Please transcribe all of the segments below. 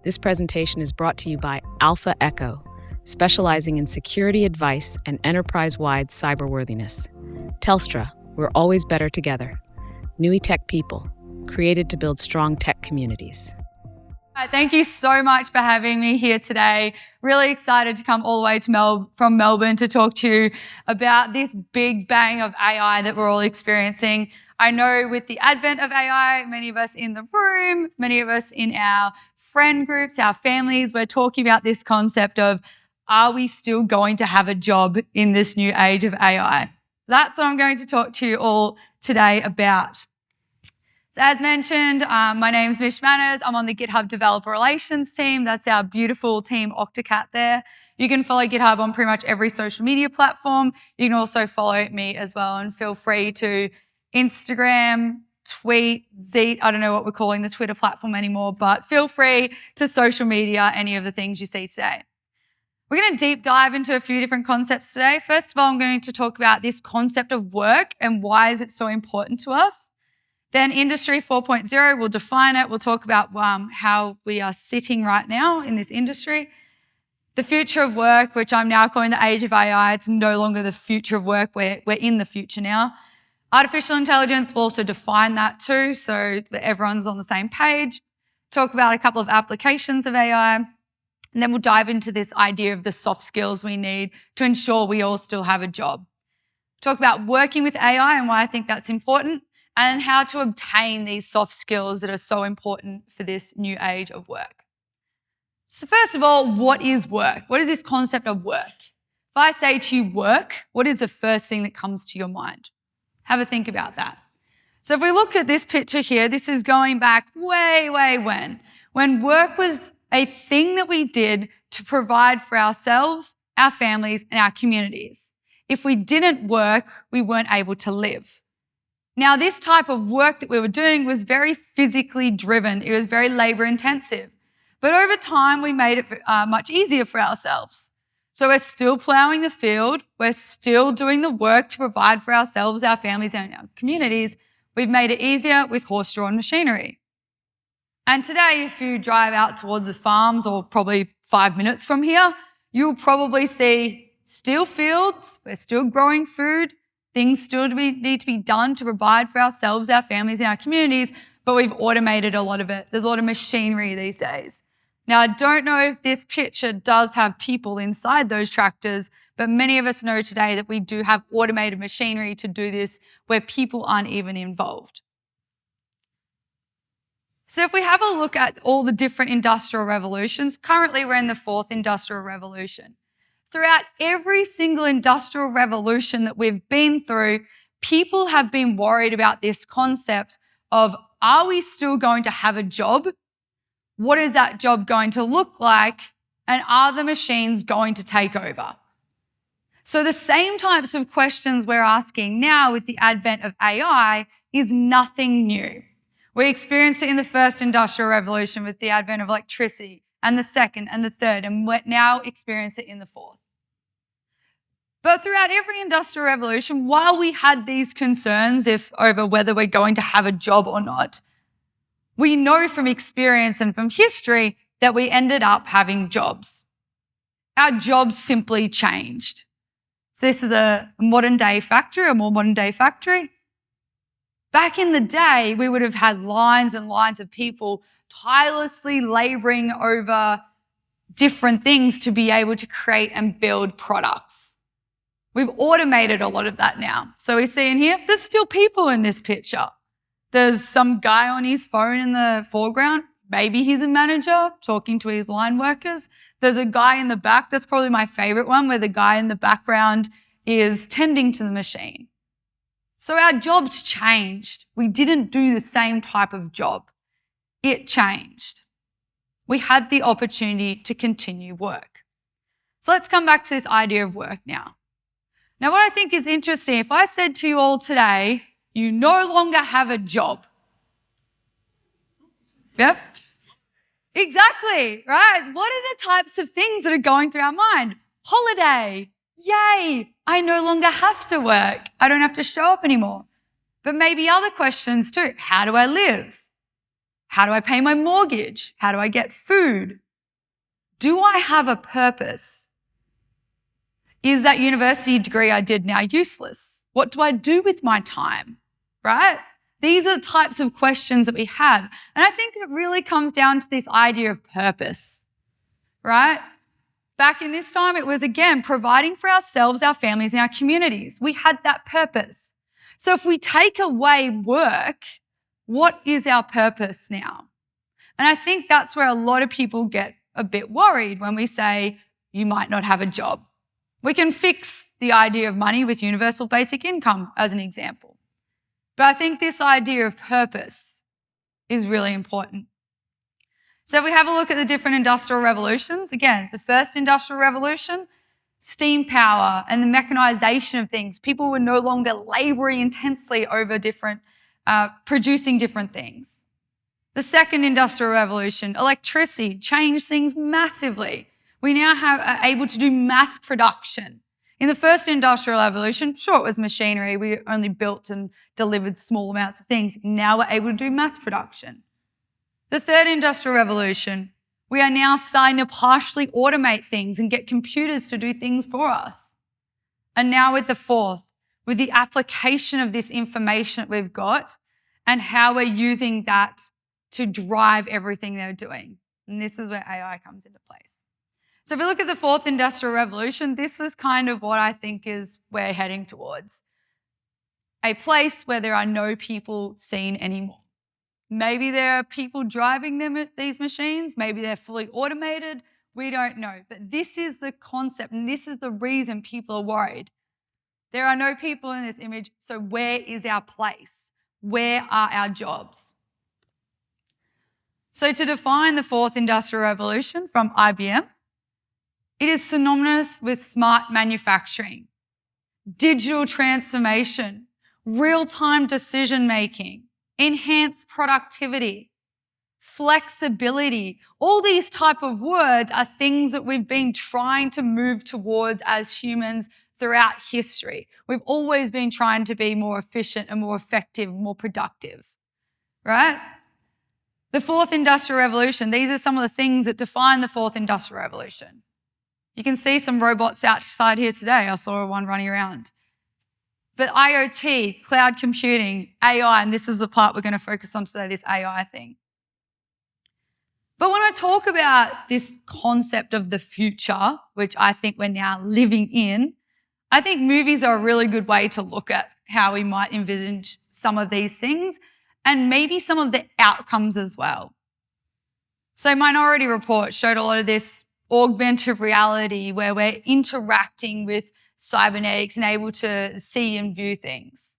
This presentation is brought to you by Alpha Echo, specializing in security advice and enterprise-wide cyberworthiness. Telstra, we're always better together. Nui Tech People, created to build strong tech communities. Thank you so much for having me here today. Really excited to come all the way to from Melbourne to talk to you about this big bang of AI that we're all experiencing. I know with the advent of AI, many of us in the room, many of us in our friend groups, our families, we're talking about this concept of, are we still going to have a job in this new age of AI? That's what I'm going to talk to you all today about. So as mentioned, my name's Mish. I'm on the GitHub Developer Relations team. That's our beautiful team Octocat there. You can follow GitHub on pretty much every social media platform. You can also follow me as well, and feel free to Instagram, tweet, Zeet. I don't know what we're calling the Twitter platform anymore, but feel free to social media any of the things you see today. We're going to deep dive into a few different concepts today. First of all, I'm going to talk about this concept of work and why is it so important to us. Then Industry 4.0, we'll define it. We'll talk about how we are sitting right now in this industry. The future of work, which I'm now calling the age of AI. It's no longer the future of work. We're in the future now. Artificial intelligence, we'll also define that too, so that everyone's on the same page. Talk about a couple of applications of AI. And then we'll dive into this idea of the soft skills we need to ensure we all still have a job. Talk about working with AI and why I think that's important, and how to obtain these soft skills that are so important for this new age of work. So first of all, what is work? What is this concept of work? If I say to you work, what is the first thing that comes to your mind? Have a think about that. So if we look at this picture here, this is going back way when work was a thing that we did to provide for ourselves, our families, and our communities. If we didn't work, we weren't able to live. Now, this type of work that we were doing was very physically driven. It was very labor intensive. But over time, we made it much easier for ourselves. So we're still plowing the field. We're still doing the work to provide for ourselves, our families, and our communities. We've made it easier with horse-drawn machinery. And today, if you drive out towards the farms, or probably 5 minutes from here, you'll probably see still fields. We're still growing food. Things still need to be done to provide for ourselves, our families, and our communities, but we've automated a lot of it. There's a lot of machinery these days. Now, I don't know if this picture does have people inside those tractors, but many of us know today that we do have automated machinery to do this where people aren't even involved. So if we have a look at all the different industrial revolutions, currently we're in the 4th industrial revolution. Throughout every single industrial revolution that we've been through, people have been worried about this concept of, are we still going to have a job? What is that job going to look like? And are the machines going to take over? So the same types of questions we're asking now with the advent of AI is nothing new. We experienced it in the 1st industrial revolution with the advent of electricity, and the 2nd and the 3rd, and we're now experiencing it in the 4th. But throughout every industrial revolution, while we had these concerns over whether we're going to have a job or not, we know from experience and from history that we ended up having jobs. Our jobs simply changed. So this is a modern day factory, a more modern day factory. Back in the day, we would have had lines and lines of people tirelessly laboring over different things to be able to create and build products. We've automated a lot of that now. So we see in here, there's still people in this picture. There's some guy on his phone in the foreground. Maybe he's a manager talking to his line workers. There's a guy in the back. That's probably my favorite one, where the guy in the background is tending to the machine. So our jobs changed. We didn't do the same type of job. It changed. We had the opportunity to continue work. So let's come back to this idea of work now. Now, what I think is interesting, if I said to you all today, you no longer have a job. Yep. Exactly, right? What are the types of things that are going through our mind? Holiday. Yay, I no longer have to work. I don't have to show up anymore. But maybe other questions too. How do I live? How do I pay my mortgage? How do I get food? Do I have a purpose? Is that university degree I did now useless? What do I do with my time, right? These are the types of questions that we have. And I think it really comes down to this idea of purpose, right? Back in this time, it was, again, providing for ourselves, our families, and our communities. We had that purpose. So if we take away work, what is our purpose now? And I think that's where a lot of people get a bit worried when we say, you might not have a job. We can fix the idea of money with universal basic income as an example. But I think this idea of purpose is really important. So if we have a look at the different industrial revolutions, again, the first industrial revolution, steam power and the mechanisation of things. People were no longer labouring intensely over producing different things. The second industrial revolution, electricity, changed things massively. We now are able to do mass production. In the first industrial revolution, sure, it was machinery. We only built and delivered small amounts of things. Now we're able to do mass production. The third industrial revolution, we are now starting to partially automate things and get computers to do things for us. And now with the fourth, with the application of this information that we've got and how we're using that to drive everything they're doing. And this is where AI comes into place. So if we look at the fourth industrial revolution, this is kind of what I think is we're heading towards. A place where there are no people seen anymore. Maybe there are people driving these machines. Maybe they're fully automated. We don't know. But this is the concept, and this is the reason people are worried. There are no people in this image, so where is our place? Where are our jobs? So to define the fourth industrial revolution from IBM, it is synonymous with smart manufacturing, digital transformation, real-time decision-making, enhanced productivity, flexibility. All these type of words are things that we've been trying to move towards as humans throughout history. We've always been trying to be more efficient and more effective, more productive, right? The fourth industrial revolution, these are some of the things that define the fourth industrial revolution. You can see some robots outside here today. I saw one running around. But IoT, cloud computing, AI, and this is the part we're going to focus on today, this AI thing. But when I talk about this concept of the future, which I think we're now living in, I think movies are a really good way to look at how we might envisage some of these things and maybe some of the outcomes as well. So Minority Report showed a lot of this augmented reality where we're interacting with cybernetics and able to see and view things.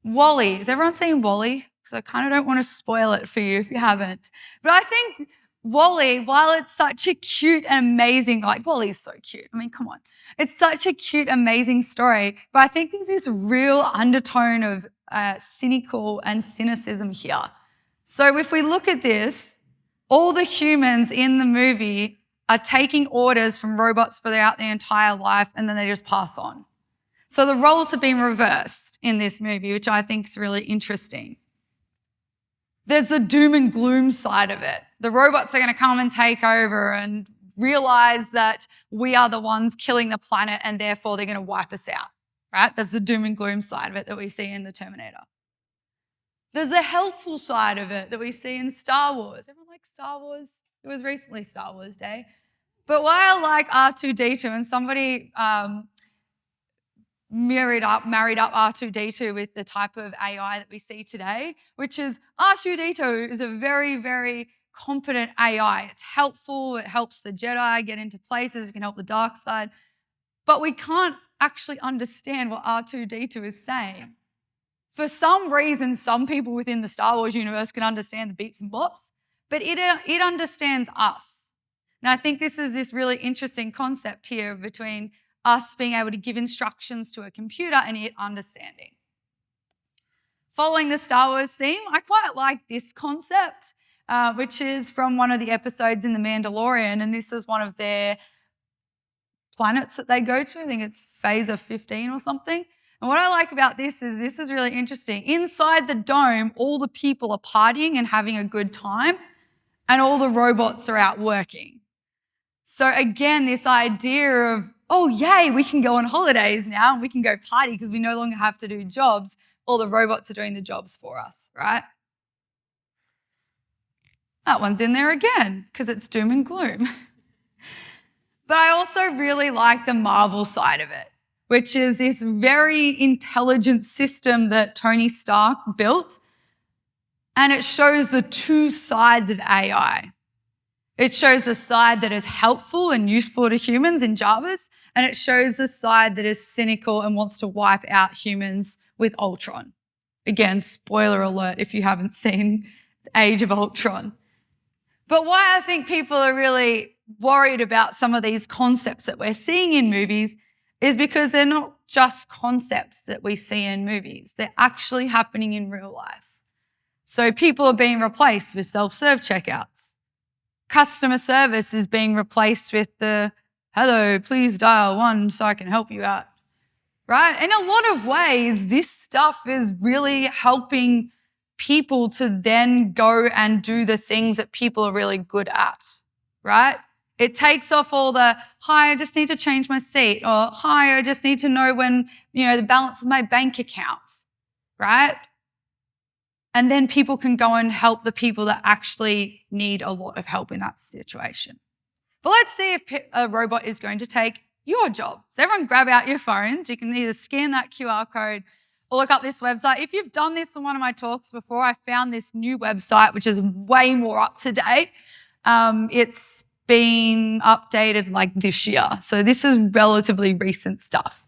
WALL-E, has everyone seen WALL-E? Because I kind of don't want to spoil it for you if you haven't. But I think WALL-E, while it's such a cute and amazing, like WALL-E is so cute. I mean, come on. It's such a cute, amazing story. But I think there's this real undertone of cynical and cynicism here. So if we look at this, all the humans in the movie are taking orders from robots throughout their entire life and then they just pass on. So the roles have been reversed in this movie, which I think is really interesting. There's the doom and gloom side of it. The robots are going to come and take over and realize that we are the ones killing the planet and therefore they're going to wipe us out, right? That's the doom and gloom side of it that we see in the Terminator. There's a helpful side of it that we see in Star Wars. Everyone likes Star Wars? It was recently Star Wars Day. But why I like R2-D2, and somebody married up R2-D2 with the type of AI that we see today, which is R2-D2 is a very, very competent AI. It's helpful. It helps the Jedi get into places. It can help the dark side. But we can't actually understand what R2-D2 is saying. For some reason, some people within the Star Wars universe can understand the beeps and bops, but it understands us. And I think this is this really interesting concept here between us being able to give instructions to a computer and it understanding. Following the Star Wars theme, I quite like this concept, which is from one of the episodes in The Mandalorian, and this is one of their planets that they go to. I think it's Phase of 15 or something. And what I like about this is really interesting. Inside the dome, all the people are partying and having a good time, and all the robots are out working. So again, this idea of, oh, yay, we can go on holidays now and we can go party because we no longer have to do jobs. All the robots are doing the jobs for us, right? That one's in there again because it's doom and gloom. But I also really like the Marvel side of it, which is this very intelligent system that Tony Stark built. And it shows the two sides of AI. It shows the side that is helpful and useful to humans in Jarvis, and it shows the side that is cynical and wants to wipe out humans with Ultron. Again, spoiler alert if you haven't seen Age of Ultron. But why I think people are really worried about some of these concepts that we're seeing in movies is because they're not just concepts that we see in movies. They're actually happening in real life. So people are being replaced with self-serve checkouts. Customer service is being replaced with the, hello, please dial 1 so I can help you out, right? In a lot of ways, this stuff is really helping people to then go and do the things that people are really good at, right? It takes off all the, hi, I just need to change my seat, or hi, I just need to know when, the balance of my bank account, right? And then people can go and help the people that actually need a lot of help in that situation. But let's see if a robot is going to take your job. So everyone grab out your phones. You can either scan that QR code or look up this website. If you've done this in one of my talks before, I found this new website, which is way more up to date. It's been updated like this year. So this is relatively recent stuff,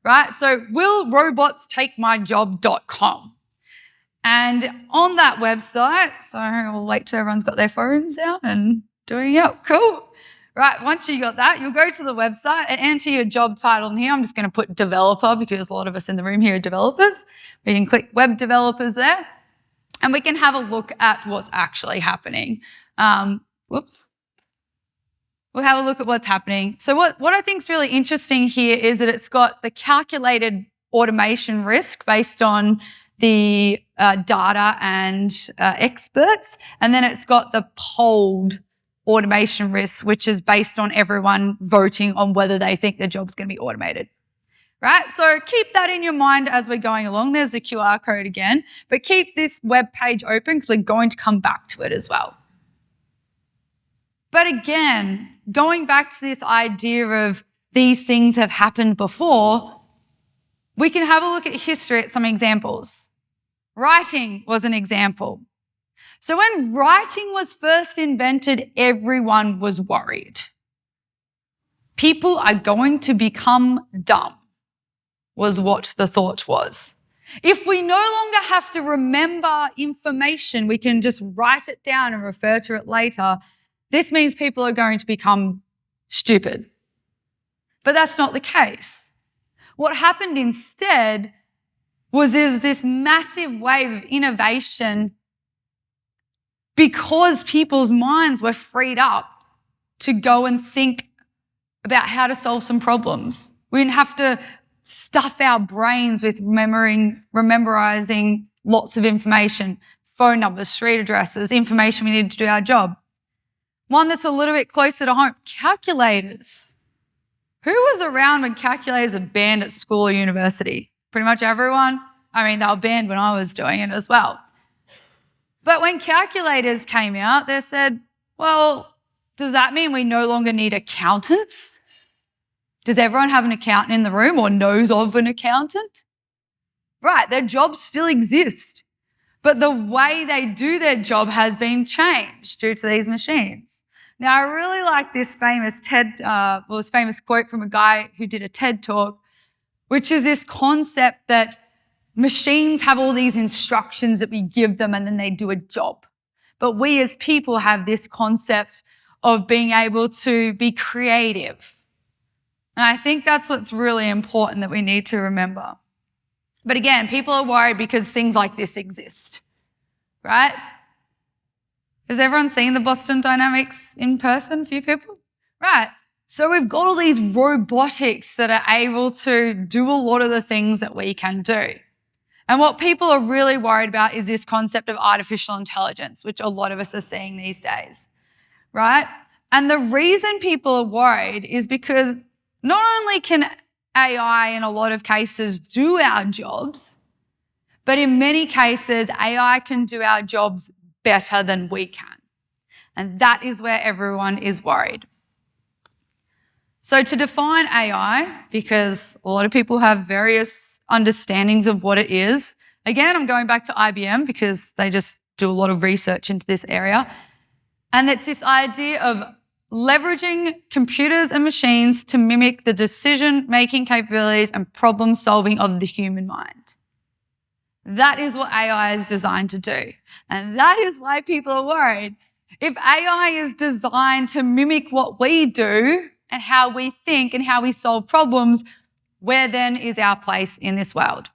right? So willrobotstakemyjob.com. And on that website, so I'll wait till everyone's got their phones out and doing it. Cool. Right, once you got that, you'll go to the website and enter your job title in here. I'm just going to put developer because a lot of us in the room here are developers. We can click web developers there and we can have a look at what's actually happening. We'll have a look at what's happening. So what I think is really interesting here is that it's got the calculated automation risk based on the data and experts, and then it's got the polled automation risk, which is based on everyone voting on whether they think the job's going to be automated, right? So keep that in your mind as we're going along. There's the QR code again, but keep this web page open because we're going to come back to it as well. But again, going back to this idea of these things have happened before, we can have a look at history at some examples. Writing was an example. So when writing was first invented, everyone was worried. People are going to become dumb, was what the thought was. If we no longer have to remember information, we can just write it down and refer to it later. This means people are going to become stupid. But that's not the case. What happened instead was this massive wave of innovation because people's minds were freed up to go and think about how to solve some problems. We didn't have to stuff our brains with memorizing lots of information, phone numbers, street addresses, information we needed to do our job. One that's a little bit closer to home, calculators. Who was around when calculators were banned at school or university? Pretty much everyone. I mean, they were banned when I was doing it as well. But when calculators came out, they said, well, does that mean we no longer need accountants? Does everyone have an accountant in the room or knows of an accountant? Right, their jobs still exist. But the way they do their job has been changed due to these machines. Now, I really like this famous quote from a guy who did a TED talk, which is this concept that machines have all these instructions that we give them and then they do a job. But we as people have this concept of being able to be creative. And I think that's what's really important that we need to remember. But again, people are worried because things like this exist, right? Has everyone seen the Boston Dynamics in person? A few people? Right. So we've got all these robotics that are able to do a lot of the things that we can do. And what people are really worried about is this concept of artificial intelligence, which a lot of us are seeing these days, right? And the reason people are worried is because not only can AI in a lot of cases do our jobs, but in many cases, AI can do our jobs better than we can. And that is where everyone is worried. So to define AI, because a lot of people have various understandings of what it is, again, I'm going back to IBM because they just do a lot of research into this area. And it's this idea of leveraging computers and machines to mimic the decision-making capabilities and problem-solving of the human mind. That is what AI is designed to do. And that is why people are worried. If AI is designed to mimic what we do and how we think and how we solve problems, where then is our place in this world?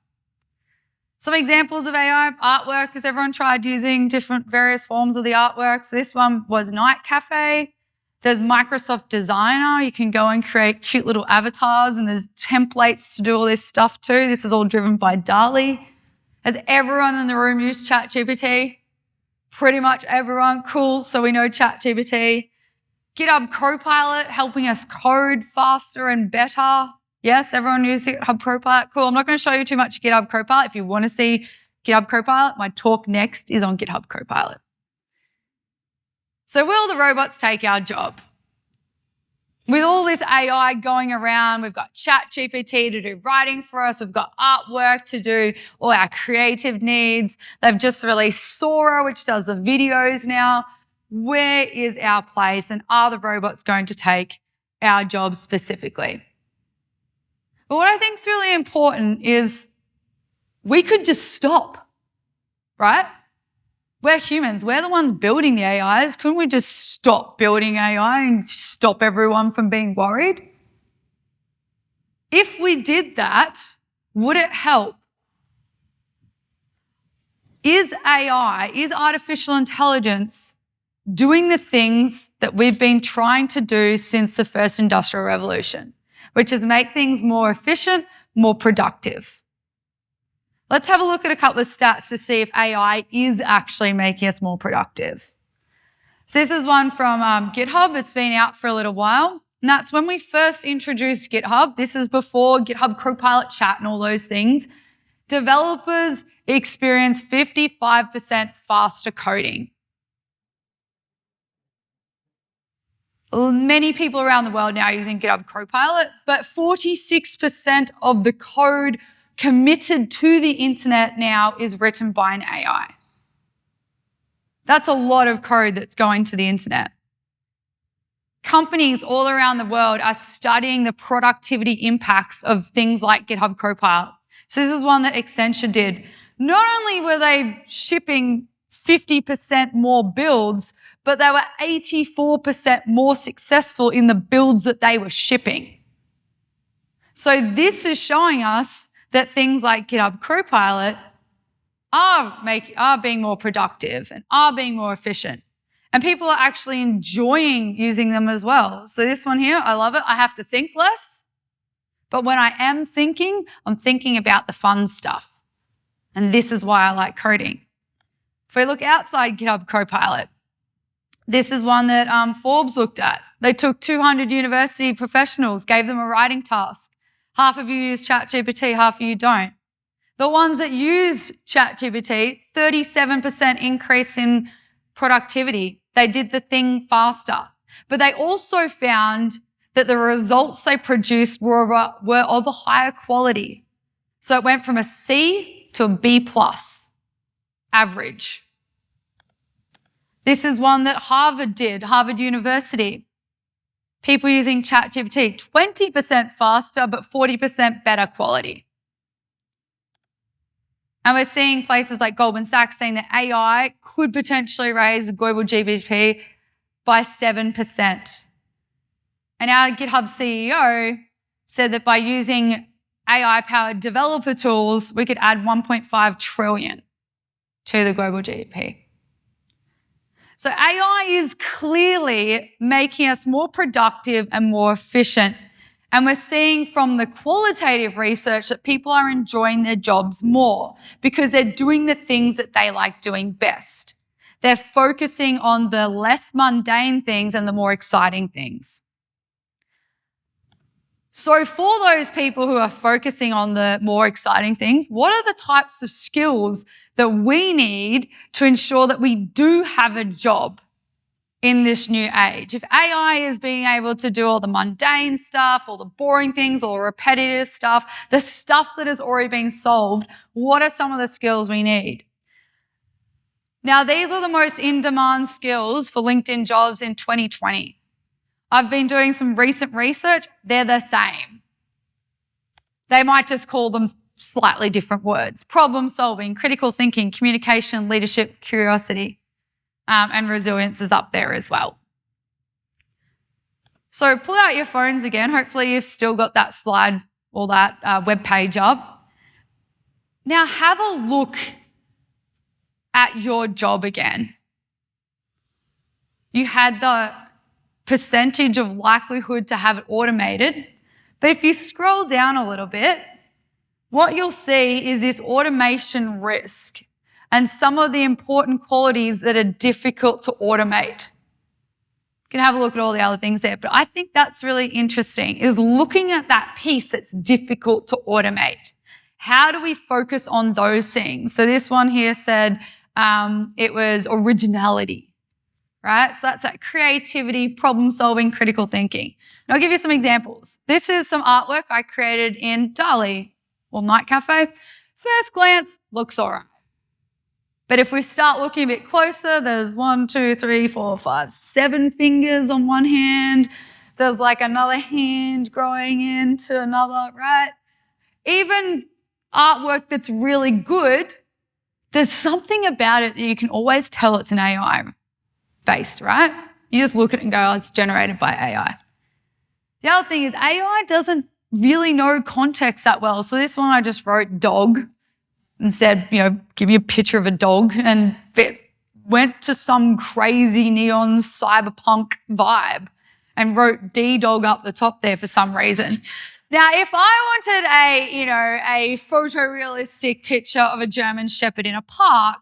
Some examples of AI artwork. Has everyone tried using different various forms of the artwork? So this one was Night Cafe. There's Microsoft Designer. You can go and create cute little avatars, and there's templates to do all this stuff too. This is all driven by DALL-E. Has everyone in the room used ChatGPT? Pretty much everyone. Cool. So we know ChatGPT. GitHub Copilot, helping us code faster and better. Yes, everyone uses GitHub Copilot. Cool. I'm not going to show you too much GitHub Copilot. If you want to see GitHub Copilot, my talk next is on GitHub Copilot. So will the robots take our job? With all this AI going around, we've got ChatGPT to do writing for us. We've got artwork to do all our creative needs. They've just released Sora, which does the videos now. Where is our place, and are the robots going to take our jobs specifically? But what I think is really important is we could just stop, right? We're humans. We're the ones building the AIs. Couldn't we just stop building AI and stop everyone from being worried? If we did that, would it help? Is AI, is artificial intelligence doing the things that we've been trying to do since the first industrial revolution, which is make things more efficient, more productive? Let's have a look at a couple of stats to see if AI is actually making us more productive. So this is one from GitHub. It's been out for a little while. And that's when we first introduced GitHub. This is before GitHub Copilot chat and all those things. Developers experience 55% faster coding. Many people around the world now are using GitHub Copilot, but 46% of the code committed to the internet now is written by an AI. That's a lot of code that's going to the internet. Companies all around the world are studying the productivity impacts of things like GitHub Copilot. So this is one that Accenture did. Not only were they shipping 50% more builds, but they were 84% more successful in the builds that they were shipping. So this is showing us that things like GitHub Copilot are being more productive and are being more efficient. And people are actually enjoying using them as well. So this one here, I love it. I have to think less. But when I am thinking, I'm thinking about the fun stuff. And this is why I like coding. If we look outside GitHub Copilot, this is one that Forbes looked at. They took 200 university professionals, gave them a writing task. Half of you use ChatGPT, half of you don't. The ones that use ChatGPT, 37% increase in productivity. They did the thing faster. But they also found that the results they produced were of a higher quality. So it went from a C to a B plus, average. This is one that Harvard did, Harvard University. People using ChatGPT, 20% faster, but 40% better quality. And we're seeing places like Goldman Sachs saying that AI could potentially raise global GDP by 7%. And our GitHub CEO said that by using AI-powered developer tools, we could add 1.5 trillion to the global GDP. So AI is clearly making us more productive and more efficient. And we're seeing from the qualitative research that people are enjoying their jobs more because they're doing the things that they like doing best. They're focusing on the less mundane things and the more exciting things. So for those people who are focusing on the more exciting things, what are the types of skills that we need to ensure that we do have a job in this new age? If AI is being able to do all the mundane stuff, all the boring things, all the repetitive stuff, the stuff that has already been solved, what are some of the skills we need? Now, these are the most in-demand skills for LinkedIn jobs in 2020. I've been doing some recent research. They're the same. They might just call them slightly different words. Problem solving, critical thinking, communication, leadership, curiosity, and resilience is up there as well. So pull out your phones again. Hopefully you've still got that slide or that web page up. Now have a look at your job again. You had the percentage of likelihood to have it automated. But if you scroll down a little bit, what you'll see is this automation risk and some of the important qualities that are difficult to automate. You can have a look at all the other things there, but I think that's really interesting, is looking at that piece that's difficult to automate. How do we focus on those things? So this one here said it was originality. Right? So that's that creativity, problem solving, critical thinking. And I'll give you some examples. This is some artwork I created in Dali, or Night Cafe. First glance, looks all right. But if we start looking a bit closer, there's 1, 2, 3, 4, 5, 7 fingers on one hand. There's like another hand growing into another, right? Even artwork that's really good, there's something about it that you can always tell it's an AI based, right? You just look at it and go, oh, it's generated by AI. The other thing is AI doesn't really know context that well. So this one I just wrote dog and said, give me a picture of a dog, and it went to some crazy neon cyberpunk vibe and wrote D-dog up the top there for some reason. Now, if I wanted a photorealistic picture of a German Shepherd in a park,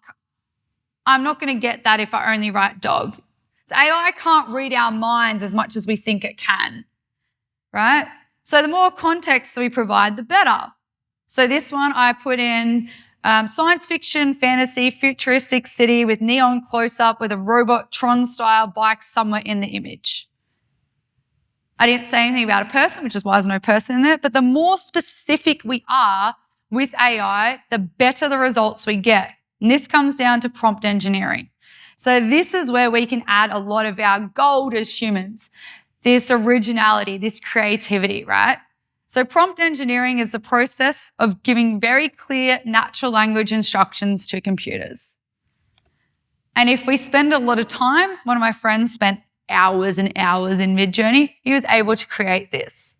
I'm not going to get that if I only write dog. So AI can't read our minds as much as we think it can, right? So the more context we provide, the better. So this one I put in science fiction, fantasy, futuristic city with neon close-up with a robot Tron-style bike somewhere in the image. I didn't say anything about a person, which is why there's no person in there, but the more specific we are with AI, the better the results we get. And this comes down to prompt engineering. So this is where we can add a lot of our gold as humans, this originality, this creativity, right? So prompt engineering is the process of giving very clear natural language instructions to computers. And if we spend a lot of time, one of my friends spent hours and hours in Midjourney, he was able to create this.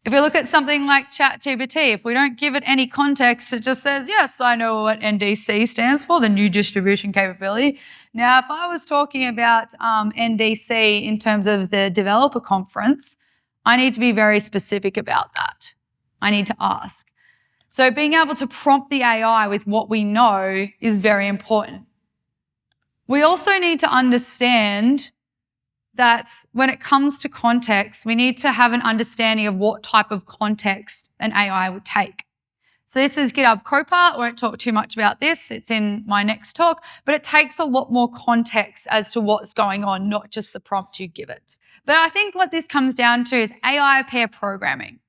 If we look at something like ChatGPT, if we don't give it any context, it just says, yes, I know what NDC stands for, the new distribution capability. Now, if I was talking about NDC in terms of the developer conference, I need to be very specific about that. I need to ask. So being able to prompt the AI with what we know is very important. We also need to understand that when it comes to context, we need to have an understanding of what type of context an AI would take. So this is GitHub Copilot. I won't talk too much about this. It's in my next talk, but it takes a lot more context as to what's going on, not just the prompt you give it. But I think what this comes down to is AI pair programming,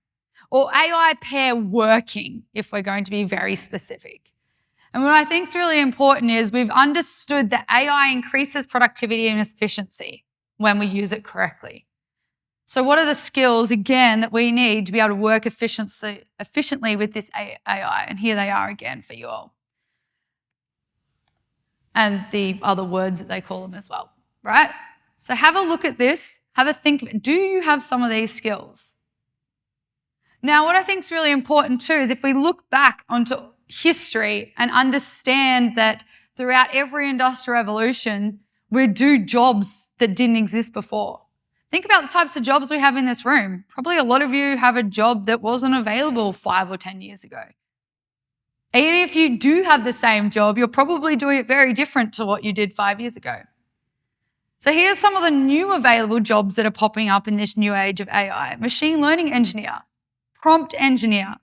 or AI pair working, if we're going to be very specific. And what I think is really important is we've understood that AI increases productivity and efficiency when we use it correctly. So what are the skills, again, that we need to be able to work efficiently with this AI? And here they are again for you all. And the other words that they call them as well, right? So have a look at this, have a think. Do you have some of these skills? Now, what I think is really important too is if we look back onto history and understand that throughout every industrial revolution, we do jobs that didn't exist before. Think about the types of jobs we have in this room. Probably a lot of you have a job that wasn't available 5 or 10 years ago. Even if you do have the same job, you're probably doing it very different to what you did 5 years ago. So here's some of the new available jobs that are popping up in this new age of AI. Machine learning engineer, prompt engineer,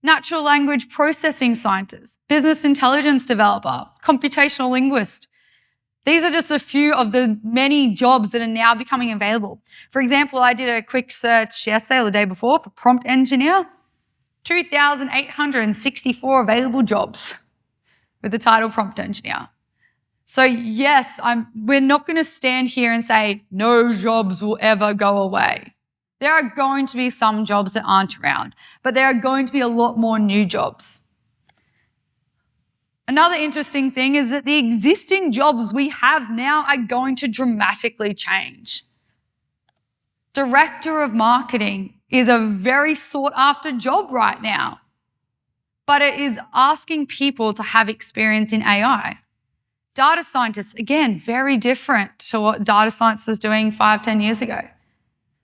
natural language processing scientist, business intelligence developer, computational linguist. These are just a few of the many jobs that are now becoming available. For example, I did a quick search yesterday or the day before for prompt engineer, 2,864 available jobs with the title prompt engineer. So yes, we're not going to stand here and say no jobs will ever go away. There are going to be some jobs that aren't around, but there are going to be a lot more new jobs. Another interesting thing is that the existing jobs we have now are going to dramatically change. Director of marketing is a very sought after job right now, but it is asking people to have experience in AI. Data scientists, again, very different to what data science was doing 5, 10 years ago.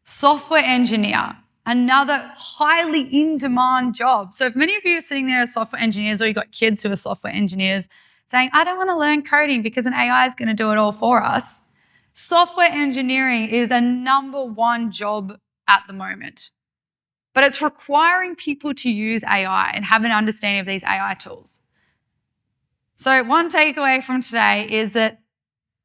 Software engineer, another highly in-demand job. So if many of you are sitting there as software engineers or you've got kids who are software engineers saying, I don't want to learn coding because an AI is going to do it all for us, software engineering is a #1 job at the moment. But it's requiring people to use AI and have an understanding of these AI tools. So one takeaway from today is that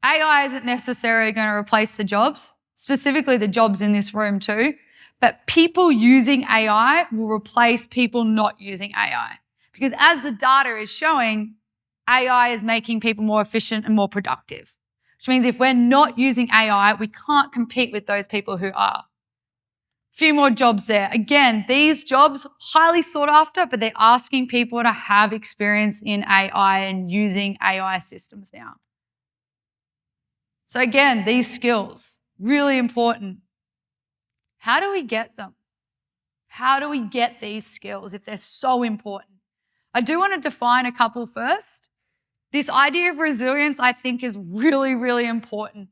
AI isn't necessarily going to replace the jobs, specifically the jobs in this room too, but people using AI will replace people not using AI. Because as the data is showing, AI is making people more efficient and more productive, which means if we're not using AI, we can't compete with those people who are. Few more jobs there. Again, these jobs highly sought after, but they're asking people to have experience in AI and using AI systems now. So again, these skills, really important. How do we get them? How do we get these skills if they're so important? I do want to define a couple first. This idea of resilience, I think, is really, really important.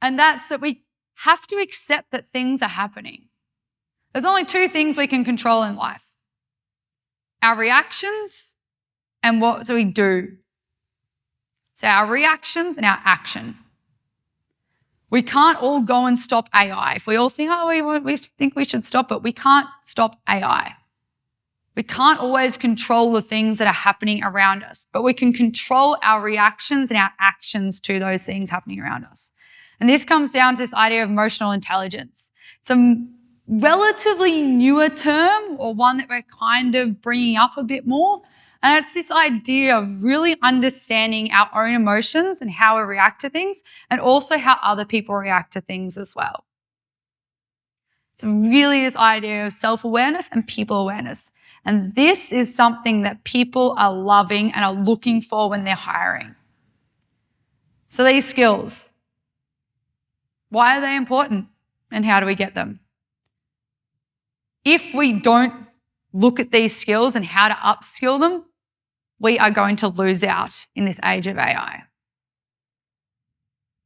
And that's that we have to accept that things are happening. There's only 2 things we can control in life: our reactions and what do we do. So our reactions and our action. We can't all go and stop AI. If we all think, we think we should stop it, we can't stop AI. We can't always control the things that are happening around us, but we can control our reactions and our actions to those things happening around us. And this comes down to this idea of emotional intelligence. It's a relatively newer term, or one that we're kind of bringing up a bit more. And it's this idea of really understanding our own emotions and how we react to things, and also how other people react to things as well. So really this idea of self-awareness and people awareness. And this is something that people are loving and are looking for when they're hiring. So these skills, why are they important and how do we get them? If we don't look at these skills and how to upskill them, we are going to lose out in this age of AI.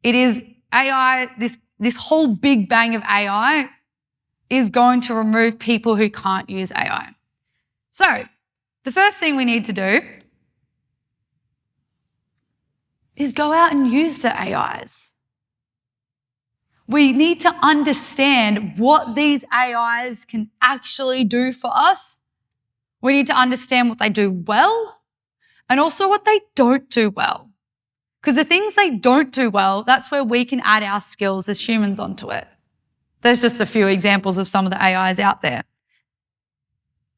It is AI, this whole big bang of AI is going to remove people who can't use AI. So the first thing we need to do is go out and use the AIs. We need to understand what these AIs can actually do for us. We need to understand what they do well and also what they don't do well. Because the things they don't do well, that's where we can add our skills as humans onto it. There's just a few examples of some of the AIs out there.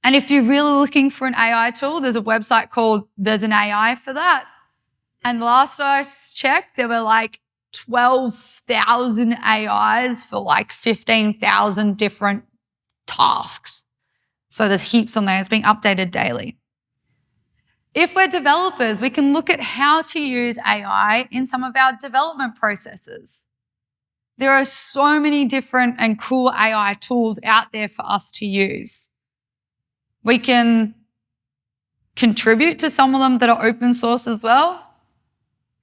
And if you're really looking for an AI tool, there's a website called There's an AI for that. And last I checked, there were like 12,000 AIs for like 15,000 different tasks. So there's heaps on there. It's being updated daily. If we're developers, we can look at how to use AI in some of our development processes. There are so many different and cool AI tools out there for us to use. We can contribute to some of them that are open source as well.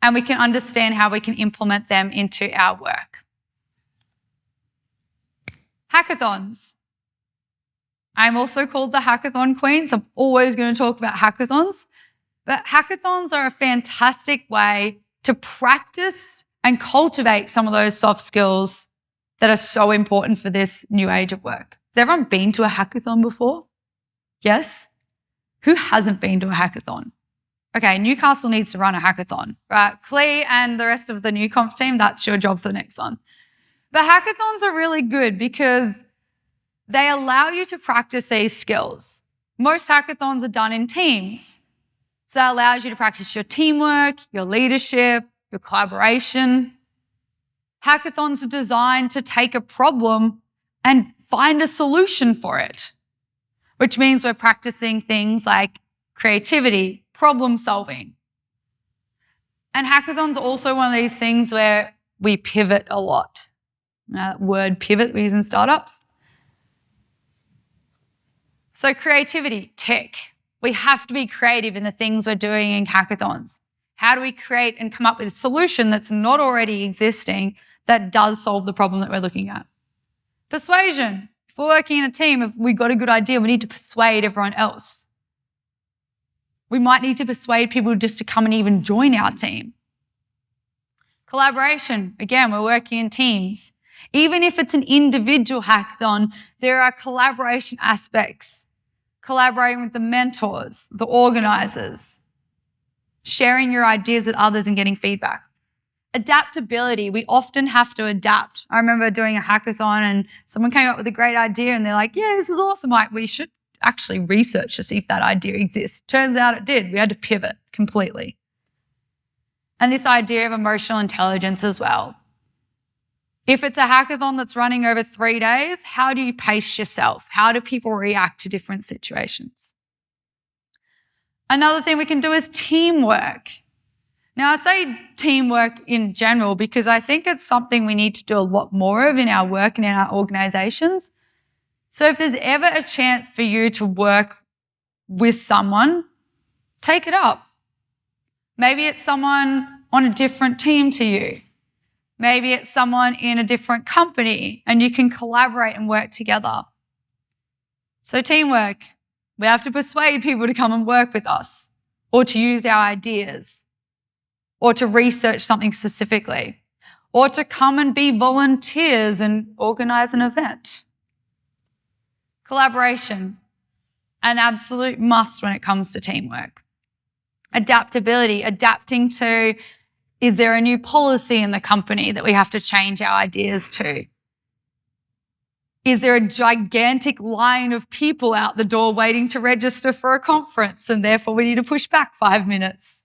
and we can understand how we can implement them into our work. Hackathons. I'm also called the hackathon queen, so I'm always going to talk about hackathons. But hackathons are a fantastic way to practice and cultivate some of those soft skills that are so important for this new age of work. Has everyone been to a hackathon before? Yes? Who hasn't been to a hackathon? Okay, Newcastle needs to run a hackathon, right? Clee and the rest of the new conf team, that's your job for the next one. But hackathons are really good because they allow you to practice these skills. Most hackathons are done in teams. So that allows you to practice your teamwork, your leadership, your collaboration. Hackathons are designed to take a problem and find a solution for it, which means we're practicing things like creativity, problem solving. And hackathons are also one of these things where we pivot a lot. That word pivot we use in startups. So creativity, tech. We have to be creative in the things we're doing in hackathons. How do we create and come up with a solution that's not already existing that does solve the problem that we're looking at? Persuasion. If we're working in a team, if we've got a good idea, we need to persuade everyone else. We might need to persuade people just to come and even join our team. Collaboration. Again, we're working in teams. Even if it's an individual hackathon, there are collaboration aspects. Collaborating with the mentors, the organisers, sharing your ideas with others and getting feedback. Adaptability, we often have to adapt. I remember doing a hackathon and someone came up with a great idea and they're like, yeah, this is awesome. Like, we should actually research to see if that idea exists. Turns out it did. We had to pivot completely. And this idea of emotional intelligence as well. If it's a hackathon that's running over 3 days, how do you pace yourself? How do people react to different situations? Another thing we can do is teamwork. Now, I say teamwork in general because I think it's something we need to do a lot more of in our work and in our organisations. So if there's ever a chance for you to work with someone, take it up. Maybe it's someone on a different team to you. Maybe it's someone in a different company and you can collaborate and work together. So teamwork, we have to persuade people to come and work with us or to use our ideas or to research something specifically or to come and be volunteers and organise an event. Collaboration, an absolute must when it comes to teamwork. Adaptability, adapting to, is there a new policy in the company that we have to change our ideas to? Is there a gigantic line of people out the door waiting to register for a conference and therefore we need to push back 5 minutes?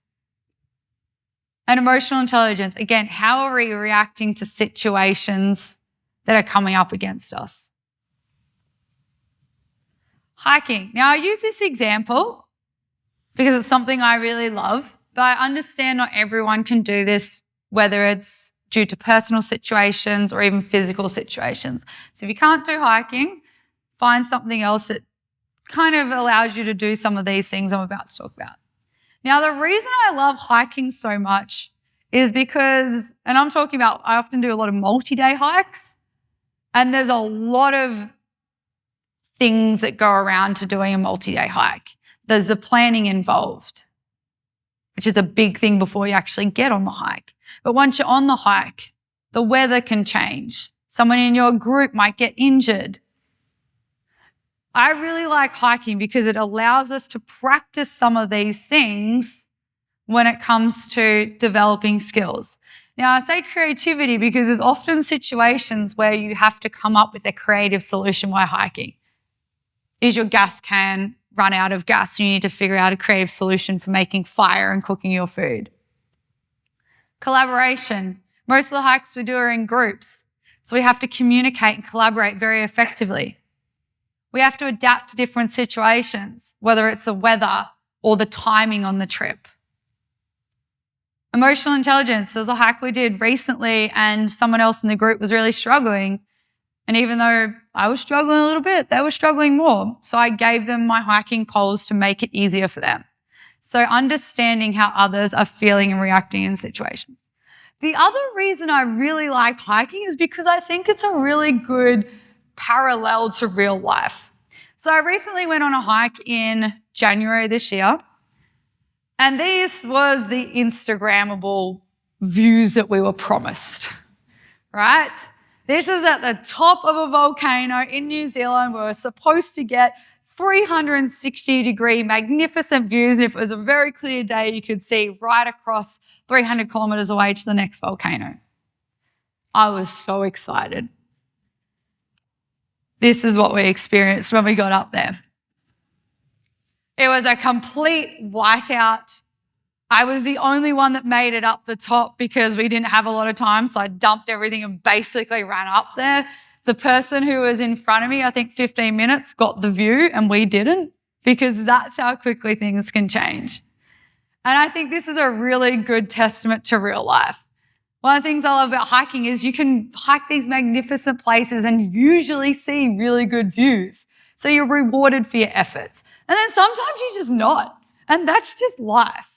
And emotional intelligence, again, how are we reacting to situations that are coming up against us? Hiking. Now, I use this example because it's something I really love, but I understand not everyone can do this, whether it's due to personal situations or even physical situations. So if you can't do hiking, find something else that kind of allows you to do some of these things I'm about to talk about. Now, the reason I love hiking so much is because, and I'm talking about, I often do a lot of multi-day hikes, and there's a lot of things that go around to doing a multi-day hike. There's the planning involved, which is a big thing before you actually get on the hike. But once you're on the hike, the weather can change. Someone in your group might get injured. I really like hiking because it allows us to practice some of these things when it comes to developing skills. Now, I say creativity because there's often situations where you have to come up with a creative solution while hiking. Is your gas can run out of gas and you need to figure out a creative solution for making fire and cooking your food? Collaboration. Most of the hikes we do are in groups, so we have to communicate and collaborate very effectively. We have to adapt to different situations, whether it's the weather or the timing on the trip. Emotional intelligence. There's a hike we did recently and someone else in the group was really struggling. And even though I was struggling a little bit, they were struggling more. So I gave them my hiking poles to make it easier for them. So understanding how others are feeling and reacting in situations. The other reason I really like hiking is because I think it's a really good parallel to real life. So I recently went on a hike in January this year, and this was the Instagrammable views that we were promised, right? This is at the top of a volcano in New Zealand. We were supposed to get 360-degree magnificent views. If it was a very clear day, you could see right across 300 kilometers away to the next volcano. I was so excited. This is what we experienced when we got up there. It was a complete whiteout. I was the only one that made it up the top because we didn't have a lot of time, so I dumped everything and basically ran up there. The person who was in front of me, I think 15 minutes, got the view and we didn't, because that's how quickly things can change. And I think this is a really good testament to real life. One of the things I love about hiking is you can hike these magnificent places and usually see really good views. So you're rewarded for your efforts. And then sometimes you're just not. And that's just life.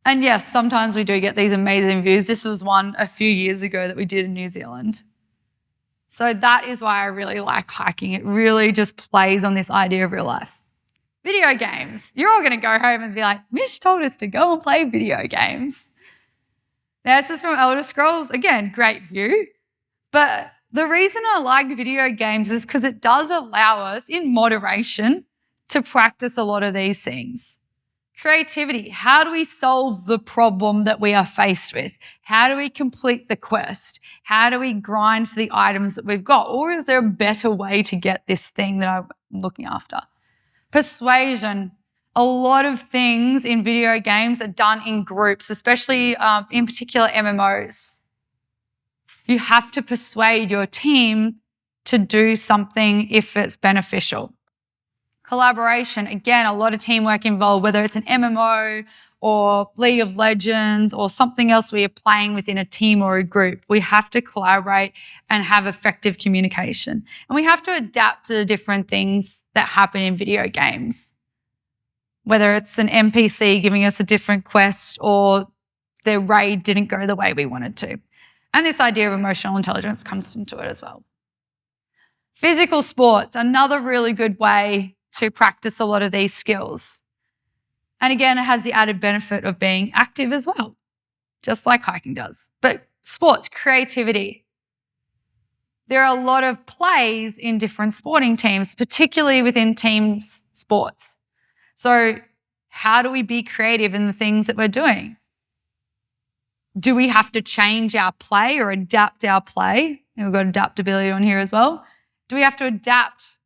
And yes, sometimes we do get these amazing views. This was one a few years ago that we did in New Zealand. So that is why I really like hiking. It really just plays on this idea of real life. Video games. You're all going to go home and be like, Mish told us to go and play video games. Now, this is from Elder Scrolls. Again, great view. But the reason I like video games is because it does allow us, in moderation, to practice a lot of these things. Creativity. How do we solve the problem that we are faced with? How do we complete the quest? How do we grind for the items that we've got? Or is there a better way to get this thing that I'm looking after? Persuasion. A lot of things in video games are done in groups, especially in particular MMOs. You have to persuade your team to do something if it's beneficial. Collaboration, again, a lot of teamwork involved, whether it's an MMO or League of Legends or something else we are playing within a team or a group. We have to collaborate and have effective communication. And we have to adapt to the different things that happen in video games, whether it's an NPC giving us a different quest or their raid didn't go the way we wanted to. And this idea of emotional intelligence comes into it as well. Physical sports, another really good way to practice a lot of these skills. And again, it has the added benefit of being active as well, just like hiking does. But sports, creativity. There are a lot of plays in different sporting teams, particularly within teams sports. So how do we be creative in the things that we're doing? Do we have to change our play or adapt our play? And we've got adaptability on here as well. Do we have to adapt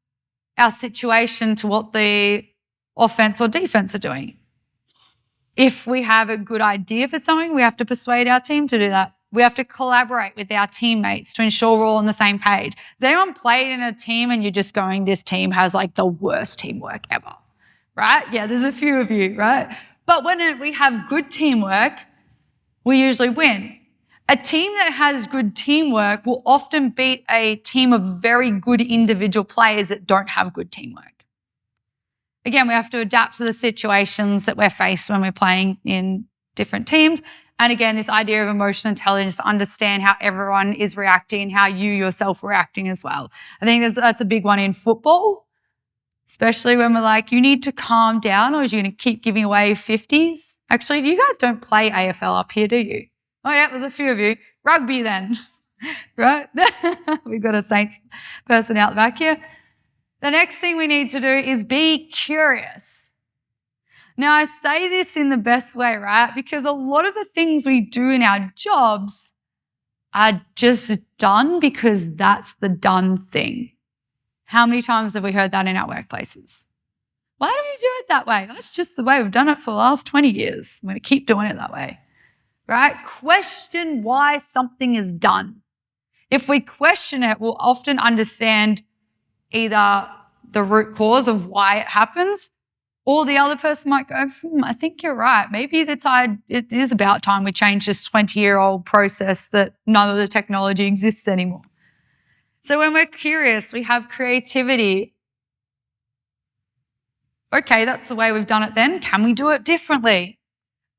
our situation to what the offense or defense are doing? If we have a good idea for something, we have to persuade our team to do that. We have to collaborate with our teammates to ensure we're all on the same page. Has anyone played in a team and you're just going, this team has like the worst teamwork ever, right? Yeah, there's a few of you, right? But when we have good teamwork, we usually win. A team that has good teamwork will often beat a team of very good individual players that don't have good teamwork. Again, we have to adapt to the situations that we're faced when we're playing in different teams. And again, this idea of emotional intelligence to understand how everyone is reacting and how you yourself are reacting as well. I think that's a big one in football, especially when we're like, you need to calm down or you're going to keep giving away 50s. Actually, you guys don't play AFL up here, do you? Oh, yeah, there's a few of you. Rugby then, right? We've got a Saints person out the back here. The next thing we need to do is be curious. Now, I say this in the best way, right? Because a lot of the things we do in our jobs are just done because that's the done thing. How many times have we heard that in our workplaces? Why do we do it that way? That's just the way we've done it for the last 20 years. I'm going to keep doing it that way. Right? Question why something is done. If we question it, we'll often understand either the root cause of why it happens, or the other person might go, I think you're right. Maybe it is about time we change this 20-year-old process that none of the technology exists anymore. So when we're curious, we have creativity. Okay, that's the way we've done it then. Can we do it differently?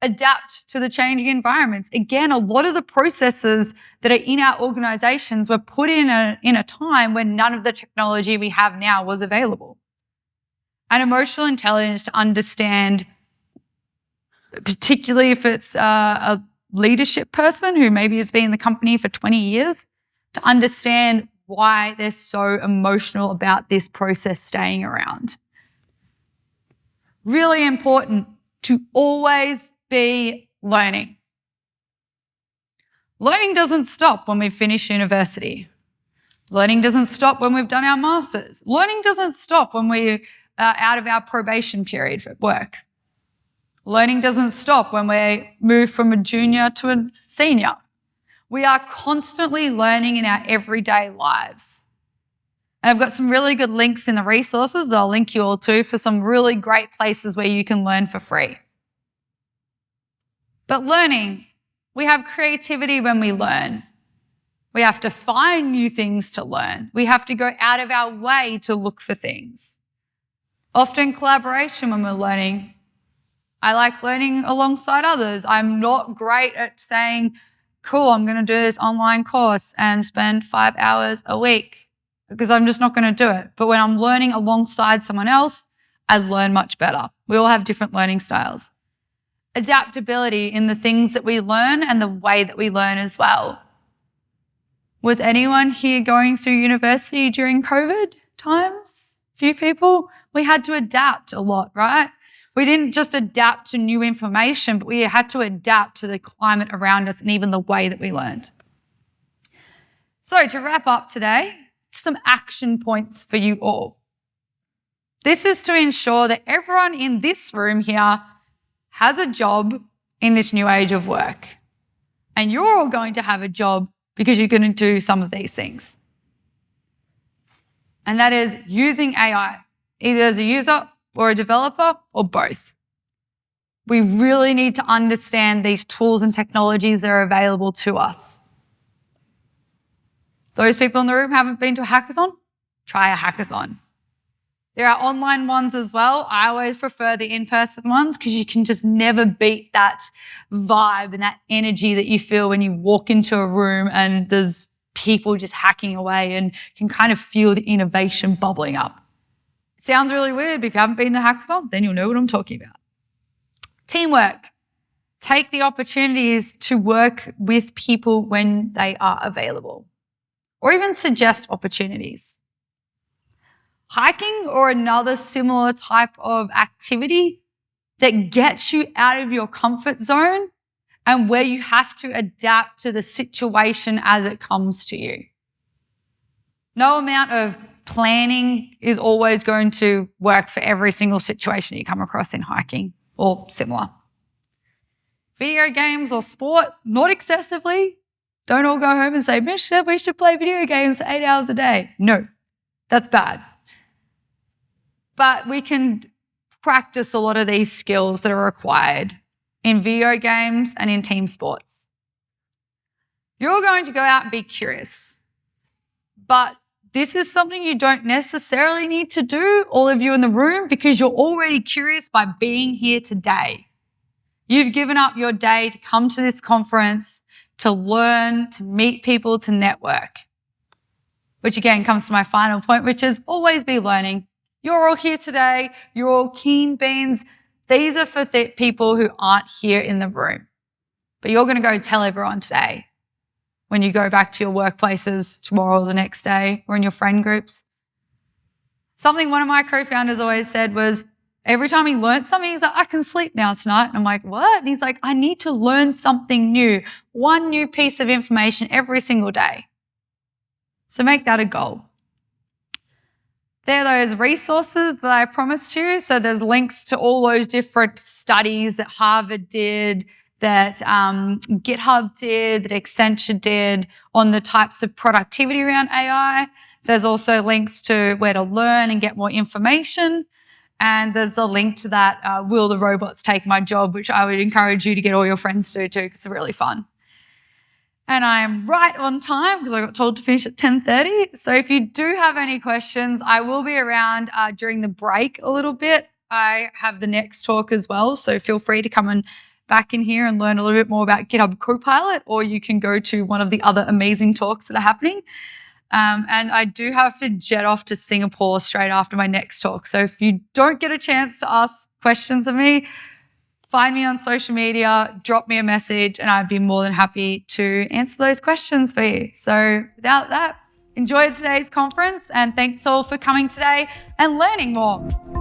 Adapt to the changing environments. Again, a lot of the processes that are in our organizations were put in a time when none of the technology we have now was available. And emotional intelligence to understand, particularly if it's a leadership person who maybe has been in the company for 20 years, to understand why they're so emotional about this process staying around. Really important to always be learning. Learning doesn't stop when we finish university. Learning doesn't stop when we've done our masters. Learning doesn't stop when we're out of our probation period at work. Learning doesn't stop when we move from a junior to a senior. We are constantly learning in our everyday lives. And I've got some really good links in the resources that I'll link you all to for some really great places where you can learn for free. But learning, we have creativity when we learn. We have to find new things to learn. We have to go out of our way to look for things. Often collaboration when we're learning. I like learning alongside others. I'm not great at saying, cool, I'm going to do this online course and spend 5 hours a week, because I'm just not going to do it. But when I'm learning alongside someone else, I learn much better. We all have different learning styles. Adaptability in the things that we learn and the way that we learn as well. Was anyone here going through university during COVID times? A few people? We had to adapt a lot, right? We didn't just adapt to new information, but we had to adapt to the climate around us and even the way that we learned. So to wrap up today, some action points for you all. This is to ensure that everyone in this room here has a job in this new age of work. And you're all going to have a job because you're going to do some of these things. And that is using AI, either as a user or a developer or both. We really need to understand these tools and technologies that are available to us. Those people in the room haven't been to a hackathon? Try a hackathon. There are online ones as well. I always prefer the in-person ones because you can just never beat that vibe and that energy that you feel when you walk into a room and there's people just hacking away, and you can kind of feel the innovation bubbling up. It sounds really weird, but if you haven't been to a hackathon, then you'll know what I'm talking about. Teamwork. Take the opportunities to work with people when they are available, or even suggest opportunities. Hiking or another similar type of activity that gets you out of your comfort zone and where you have to adapt to the situation as it comes to you. No amount of planning is always going to work for every single situation you come across in hiking or similar. Video games or sport, not excessively. Don't all go home and say, Mish said we should play video games for 8 hours a day. No, that's bad. But we can practice a lot of these skills that are required in video games and in team sports. You're going to go out and be curious. But this is something you don't necessarily need to do, all of you in the room, because you're already curious by being here today. You've given up your day to come to this conference, to learn, to meet people, to network. Which again comes to my final point, which is always be learning. You're all here today. You're all keen beans. These are for people who aren't here in the room. But you're going to go tell everyone today when you go back to your workplaces tomorrow or the next day or in your friend groups. Something one of my co-founders always said was, every time he learned something, he's like, I can sleep now tonight. And I'm like, what? And he's like, I need to learn something new, one new piece of information every single day. So make that a goal. There are those resources that I promised you. So there's links to all those different studies that Harvard did, that GitHub did, that Accenture did on the types of productivity around AI. There's also links to where to learn and get more information. And there's a link to that, Will the Robots Take My Job, which I would encourage you to get all your friends to do too, because it's really fun. And I am right on time because I got told to finish at 10:30. So if you do have any questions, I will be around during the break a little bit. I have the next talk as well. So feel free to come and back in here and learn a little bit more about GitHub Copilot, or you can go to one of the other amazing talks that are happening. And I do have to jet off to Singapore straight after my next talk. So if you don't get a chance to ask questions of me, find me on social media, drop me a message, and I'd be more than happy to answer those questions for you. So without that, enjoy today's conference, and thanks all for coming today and learning more.